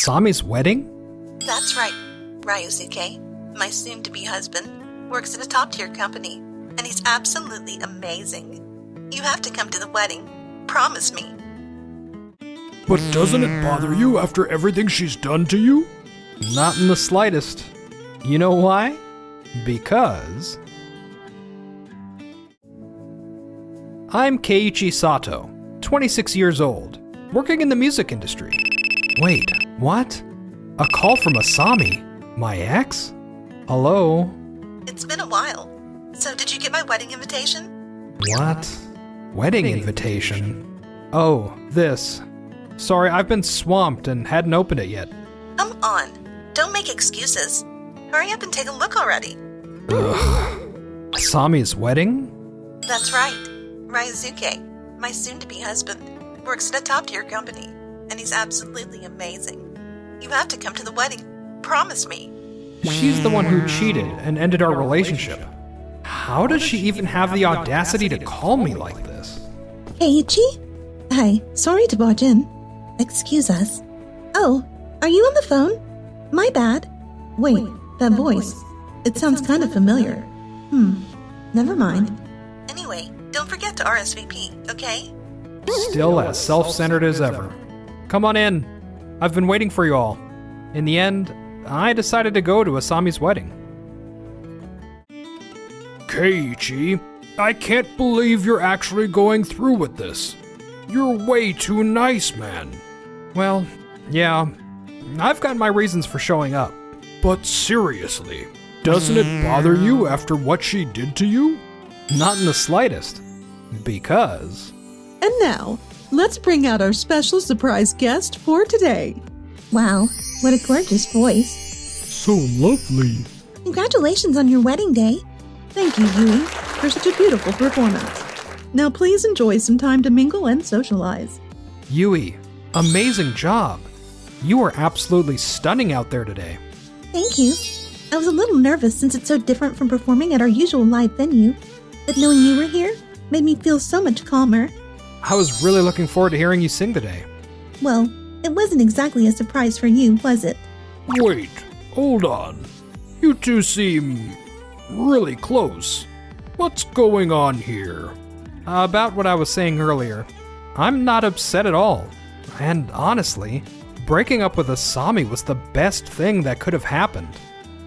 Asami's wedding? That's right. Ryusuke, my soon-to-be husband, works at a top-tier company, and he's absolutely amazing. You have to come to the wedding. Promise me. But doesn't it bother you after everything she's done to you? Not in the slightest. You know why? Because I'm Keiichi Sato, 26 years old, working in the music industry. Wait, what? A call from Asami, my ex? Hello? It's been a while. So did you get my wedding invitation? What? Wedding invitation? Oh, this. Sorry, I've been swamped and hadn't opened it yet. Come on. Don't make excuses. Hurry up and take a look already. Ugh. Asami's wedding? That's right. Ryusuke, my soon-to-be husband, works at a top-tier company, and he's absolutely amazing. You have to come to the wedding. Promise me. She's the one who cheated and ended our relationship. How does she even have the audacity to call me like this? Keiichi? Hi, sorry to barge in. Excuse us. Oh, are you on the phone? My bad. Wait, that voice. It sounds kind of familiar. Never mind. Anyway, don't forget to RSVP, okay? Still as self-centered as ever. Come on in. I've been waiting for you all. In the end, I decided to go to Asami's wedding. Keiichi, I can't believe you're actually going through with this. You're way too nice, man. Well, yeah, I've got my reasons for showing up. But seriously, doesn't it bother you after what she did to you? Not in the slightest. Because... And now, let's bring out our special surprise guest for today. Wow, what a gorgeous voice. So lovely. Congratulations on your wedding day. Thank you, Yui, for such a beautiful performance. Now please enjoy some time to mingle and socialize. Yui, amazing job. You are absolutely stunning out there today. Thank you. I was a little nervous since it's so different from performing at our usual live venue, but knowing you were here made me feel so much calmer. I was really looking forward to hearing you sing today. Well, it wasn't exactly a surprise for you, was it? Wait, hold on. You two seem really close. What's going on here? About what I was saying earlier, I'm not upset at all. And honestly, breaking up with Asami was the best thing that could have happened.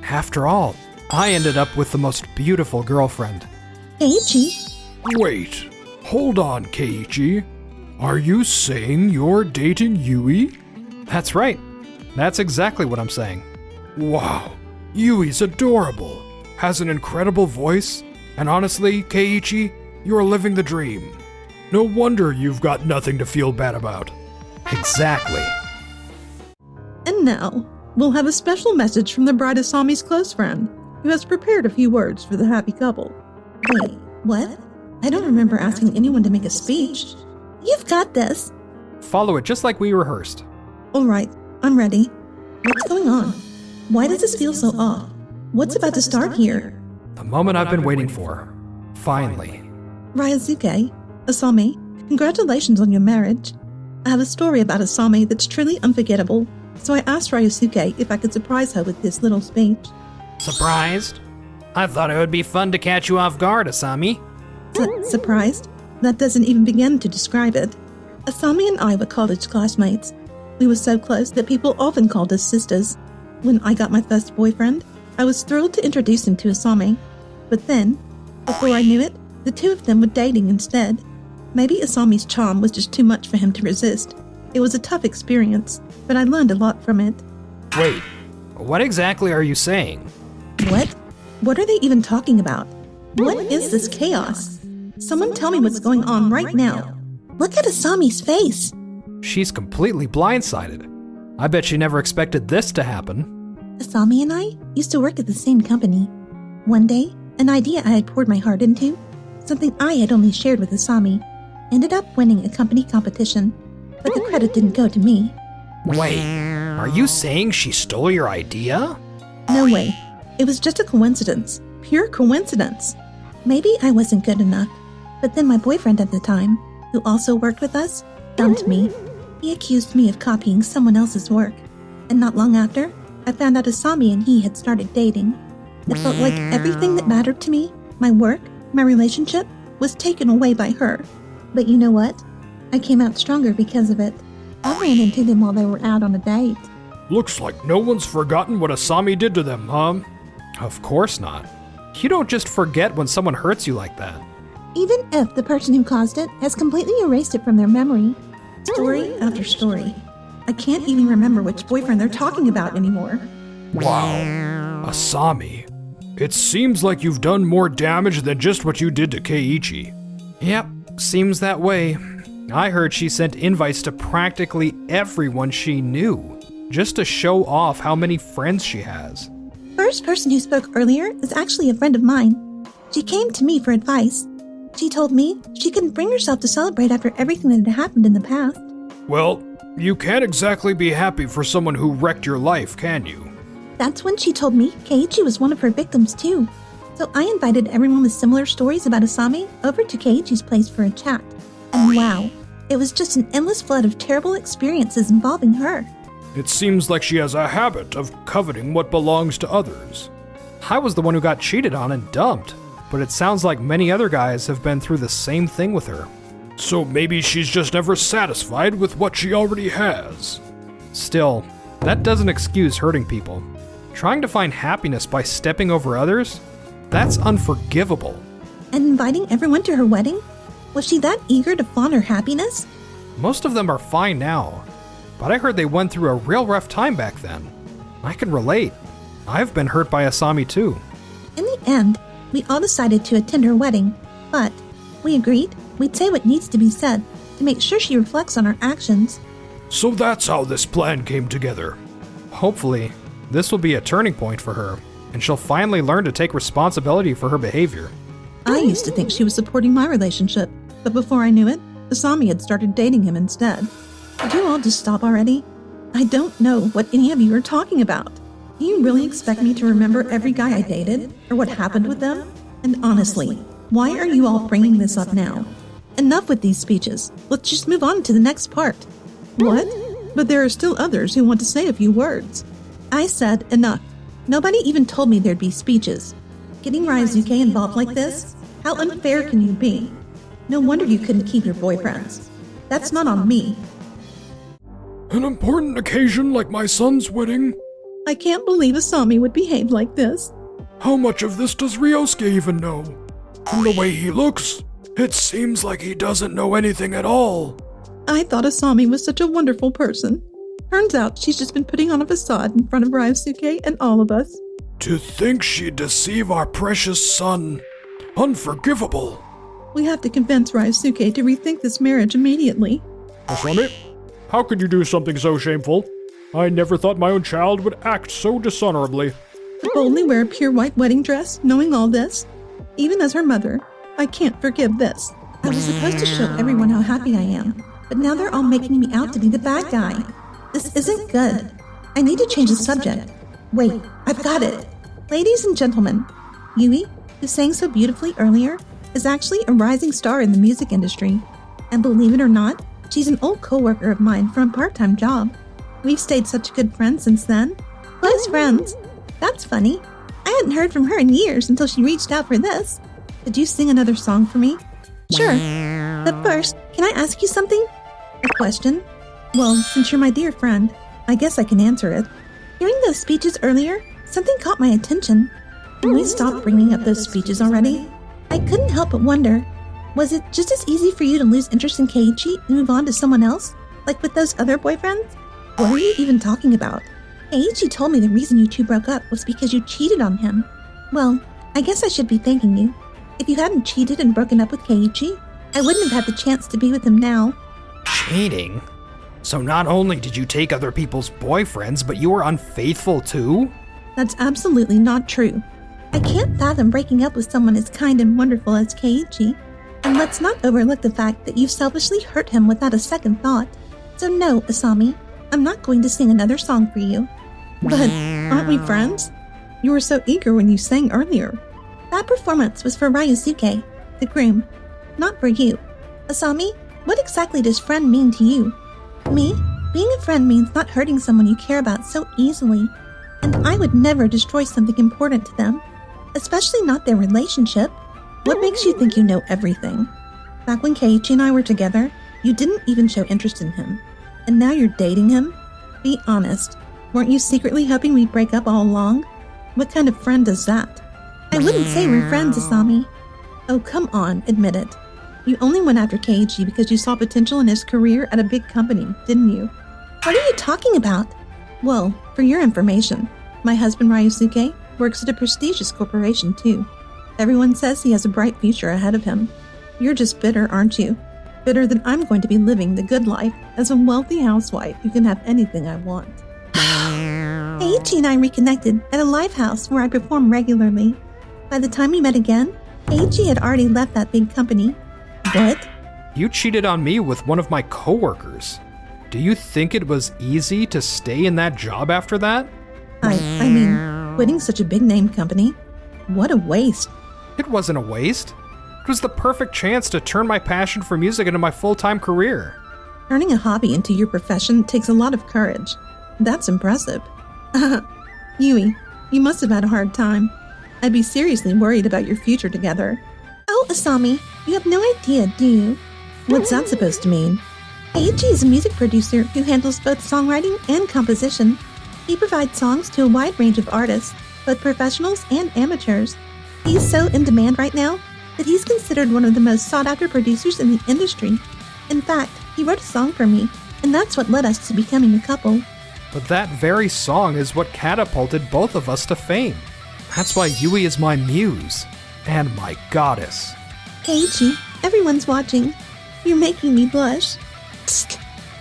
After all, I ended up with the most beautiful girlfriend. Keiichi? Wait, hold on, Keiichi. Are you saying you're dating Yui? That's right. That's exactly what I'm saying. Wow, Yui's adorable, has an incredible voice, and honestly, Keiichi, you're living the dream. No wonder you've got nothing to feel bad about. Exactly. And now, we'll have a special message from the bride Asami's close friend, who has prepared a few words for the happy couple. Wait, what? I don't remember asking anyone to make a speech. You've got this. Follow it just like we rehearsed. All right, I'm ready. What's going on? Why does this feel so off? What's about to start here? The moment I've been waiting for. Finally. Ryusuke, Asami, congratulations on your marriage. I have a story about Asami that's truly unforgettable, so I asked Ryusuke if I could surprise her with this little speech. Surprised? I thought it would be fun to catch you off guard, Asami. Surprised? That doesn't even begin to describe it. Asami and I were college classmates. We were so close that people often called us sisters. When I got my first boyfriend, I was thrilled to introduce him to Asami. But then, before I knew it, the two of them were dating instead. Maybe Asami's charm was just too much for him to resist. It was a tough experience, but I learned a lot from it. Wait, what exactly are you saying? What? What are they even talking about? What is this chaos? Someone tell me what's going on right now. Look at Asami's face. She's completely blindsided. I bet she never expected this to happen. Asami and I used to work at the same company. One day, an idea I had poured my heart into, something I had only shared with Asami, ended up winning a company competition, but the credit didn't go to me. Wait, are you saying she stole your idea? No way. It was just a coincidence. Pure coincidence. Maybe I wasn't good enough, but then my boyfriend at the time, who also worked with us, dumped me. He accused me of copying someone else's work. And not long after, I found out Asami and he had started dating. It felt like everything that mattered to me, my work, my relationship, was taken away by her. But you know what? I came out stronger because of it. I ran into them while they were out on a date. Looks like no one's forgotten what Asami did to them, huh? Of course not. You don't just forget when someone hurts you like that. Even if the person who caused it has completely erased it from their memory. Story after story. I can't even remember which boyfriend they're talking about anymore. Wow. Asami. It seems like you've done more damage than just what you did to Keiichi. Yep, seems that way. I heard she sent invites to practically everyone she knew, just to show off how many friends she has. First person who spoke earlier is actually a friend of mine. She came to me for advice. She told me she couldn't bring herself to celebrate after everything that had happened in the past. Well, you can't exactly be happy for someone who wrecked your life, can you? That's when she told me Keiichi was one of her victims too. So I invited everyone with similar stories about Asami over to Keiichi's place for a chat. And wow, it was just an endless flood of terrible experiences involving her. It seems like she has a habit of coveting what belongs to others. I was the one who got cheated on and dumped, but it sounds like many other guys have been through the same thing with her. So maybe she's just never satisfied with what she already has. Still, that doesn't excuse hurting people. Trying to find happiness by stepping over others? That's unforgivable. And inviting everyone to her wedding? Was she that eager to flaunt her happiness? Most of them are fine now, but I heard they went through a real rough time back then. I can relate. I've been hurt by Asami too. In the end, we all decided to attend her wedding, but we agreed we'd say what needs to be said to make sure she reflects on her actions. So that's how this plan came together. Hopefully, this will be a turning point for her, and she'll finally learn to take responsibility for her behavior. I used to think she was supporting my relationship, but before I knew it, Asami had started dating him instead. Could you all just stop already? I don't know what any of you are talking about. Do you really expect me to remember every guy I dated, or what happened with them? And honestly, why are you all bringing this up now? Enough with these speeches. Let's just move on to the next part. What? But there are still others who want to say a few words. I said enough. Nobody even told me there'd be speeches. Getting Ryosuke involved like this? How unfair can you be? No wonder you couldn't keep your boyfriends. That's not on me. An important occasion like my son's wedding? I can't believe Asami would behave like this. How much of this does Ryosuke even know? From the way he looks, it seems like he doesn't know anything at all. I thought Asami was such a wonderful person. Turns out she's just been putting on a facade in front of Ryosuke and all of us. To think she'd deceive our precious son. Unforgivable. We have to convince Ryosuke to rethink this marriage immediately. Asami, how could you do something so shameful? I never thought my own child would act so dishonorably. To boldly wear a pure white wedding dress, knowing all this? Even as her mother, I can't forgive this. I was supposed to show everyone how happy I am, but now they're all making me out to be the bad guy. This isn't good. I need to change the subject. Wait, I've got it. Ladies and gentlemen, Yui, who sang so beautifully earlier, is actually a rising star in the music industry. And believe it or not, she's an old co-worker of mine from a part-time job. We've stayed such good friends since then. Close friends. That's funny. I hadn't heard from her in years until she reached out for this. Could you sing another song for me? Sure. But first, can I ask you something? A question? Well, since you're my dear friend, I guess I can answer it. Hearing those speeches earlier, something caught my attention. Can we stop bringing up those speeches already? I couldn't help but wonder, was it just as easy for you to lose interest in Keiichi and move on to someone else, like with those other boyfriends? What were you even talking about? Keiichi told me the reason you two broke up was because you cheated on him. Well, I guess I should be thanking you. If you hadn't cheated and broken up with Keiichi, I wouldn't have had the chance to be with him now. Cheating? So not only did you take other people's boyfriends, but you were unfaithful too? That's absolutely not true. I can't fathom breaking up with someone as kind and wonderful as Keiichi. And let's not overlook the fact that you've selfishly hurt him without a second thought. So no, Asami, I'm not going to sing another song for you. But aren't we friends? You were so eager when you sang earlier. That performance was for Ryosuke, the groom, not for you. Asami, what exactly does friend mean to you? Me? Being a friend means not hurting someone you care about so easily, and I would never destroy something important to them, especially not their relationship. What makes you think you know everything? Back when Keiichi and I were together, you didn't even show interest in him, and now you're dating him? Be honest, weren't you secretly hoping we'd break up all along? What kind of friend does that? I wouldn't say we're friends, Asami. Oh, come on, admit it. You only went after Keiichi because you saw potential in his career at a big company, didn't you? What are you talking about? Well, for your information, my husband Ryusuke works at a prestigious corporation too. Everyone says he has a bright future ahead of him. You're just bitter, aren't you? Bitter that I'm going to be living the good life as a wealthy housewife who can have anything I want. Keiichi and I reconnected at a live house where I perform regularly. By the time we met again, Keiichi had already left that big company. What? You cheated on me with one of my coworkers. Do you think it was easy to stay in that job after that? I mean, quitting such a big-name company? What a waste. It wasn't a waste. It was the perfect chance to turn my passion for music into my full-time career. Turning a hobby into your profession takes a lot of courage. That's impressive. Yui, you must have had a hard time. I'd be seriously worried about your future together. Oh, Asami, you have no idea, do you? What's that supposed to mean? Keiichi is a music producer who handles both songwriting and composition. He provides songs to a wide range of artists, both professionals and amateurs. He's so in demand right now that he's considered one of the most sought-after producers in the industry. In fact, he wrote a song for me, and that's what led us to becoming a couple. But that very song is what catapulted both of us to fame. That's why Yui is my muse and my goddess. Keiichi, everyone's watching. You're making me blush. Psst.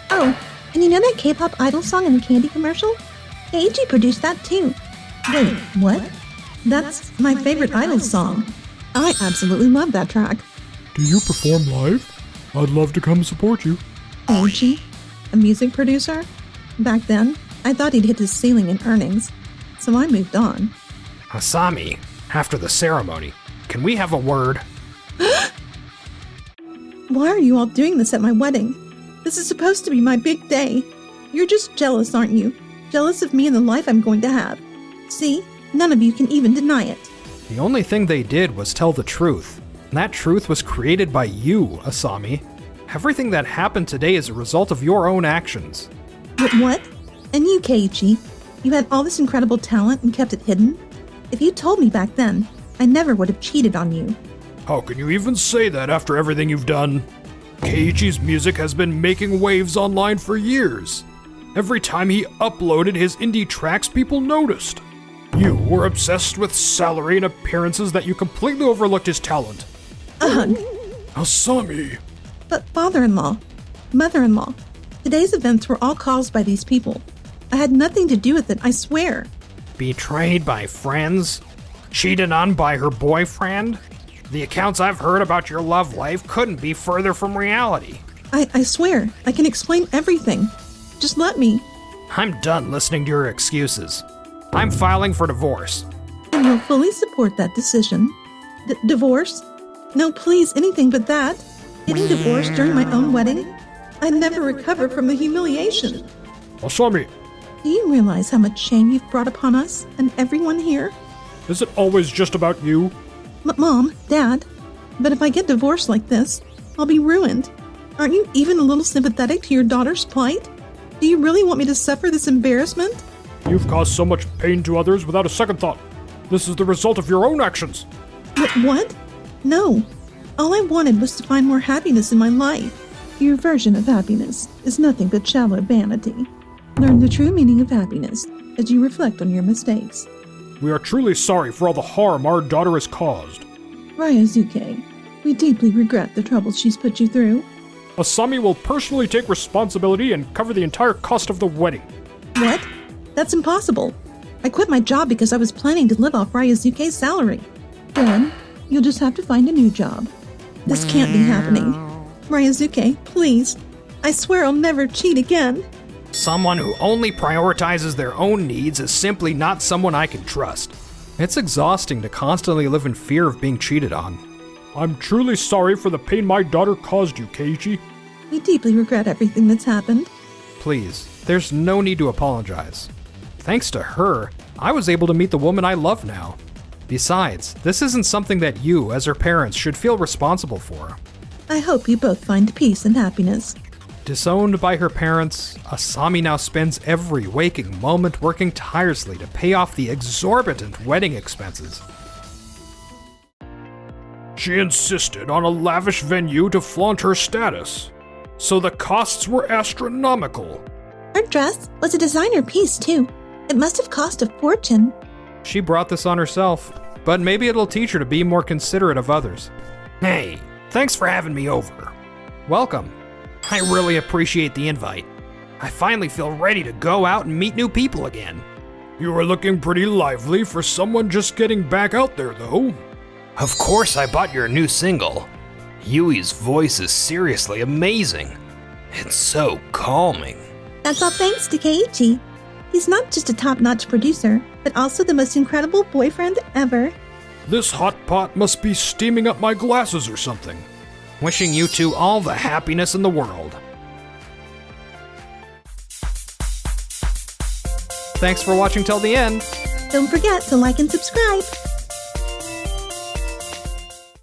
Oh, and you know that K-pop idol song in the candy commercial? Keiichi produced that too. Wait, what? That's my favorite idol song. I absolutely love that track. Do you perform live? I'd love to come support you. Keiichi, a music producer? Back then, I thought he'd hit his ceiling in earnings, so I moved on. Asami, after the ceremony, can we have a word? Why are you all doing this at my wedding? This is supposed to be my big day. You're just jealous, aren't you? Jealous of me and the life I'm going to have. See, none of you can even deny it. The only thing they did was tell the truth. And that truth was created by you, Asami. Everything that happened today is a result of your own actions. What? And you, Keiichi? You had all this incredible talent and kept it hidden? If you told me back then, I never would have cheated on you. How can you even say that after everything you've done? Keiichi's music has been making waves online for years. Every time he uploaded his indie tracks, people noticed. You were obsessed with salary and appearances that you completely overlooked his talent. Ugh. Asami. But father-in-law, mother-in-law, today's events were all caused by these people. I had nothing to do with it, I swear. Betrayed by friends? Cheated on by her boyfriend? The accounts I've heard about your love life couldn't be further from reality. I swear, I can explain everything. Just let me. I'm done listening to your excuses. I'm filing for divorce. And will fully support that decision. Divorce? No, please, anything but that. Getting divorced during my own wedding? I'd never recover from the humiliation. Asami, Do you realize how much shame you've brought upon us and everyone here? is it always just about you? Mom, Dad, but if I get divorced like this, I'll be ruined. Aren't you even a little sympathetic to your daughter's plight? Do you really want me to suffer this embarrassment? You've caused so much pain to others without a second thought. This is the result of your own actions. What? No. All I wanted was to find more happiness in my life. Your version of happiness is nothing but shallow vanity. Learn the true meaning of happiness as you reflect on your mistakes. We are truly sorry for all the harm our daughter has caused. Ryosuke, we deeply regret the troubles she's put you through. Asami will personally take responsibility and cover the entire cost of the wedding. What? That's impossible. I quit my job because I was planning to live off Ryosuke's salary. Then, you'll just have to find a new job. This can't be happening. Ryosuke, please. I swear I'll never cheat again. Someone who only prioritizes their own needs is simply not someone I can trust. It's exhausting to constantly live in fear of being cheated on. I'm truly sorry for the pain my daughter caused you, Keiichi. We deeply regret everything that's happened. Please, there's no need to apologize. Thanks to her, I was able to meet the woman I love now. Besides, this isn't something that you, as her parents, should feel responsible for. I hope you both find peace and happiness. Disowned by her parents, Asami now spends every waking moment working tirelessly to pay off the exorbitant wedding expenses. She insisted on a lavish venue to flaunt her status, so the costs were astronomical. Her dress was a designer piece, too. It must have cost a fortune. She brought this on herself, but maybe it'll teach her to be more considerate of others. Hey, thanks for having me over. Welcome. I really appreciate the invite. I finally feel ready to go out and meet new people again. You are looking pretty lively for someone just getting back out there, though. Of course I bought your new single. Yui's voice is seriously amazing. It's so calming. That's all thanks to Keiichi. He's not just a top-notch producer, but also the most incredible boyfriend ever. This hot pot must be steaming up my glasses or something. Wishing you two all the happiness in the world. Thanks for watching till the end. Don't forget to like and subscribe.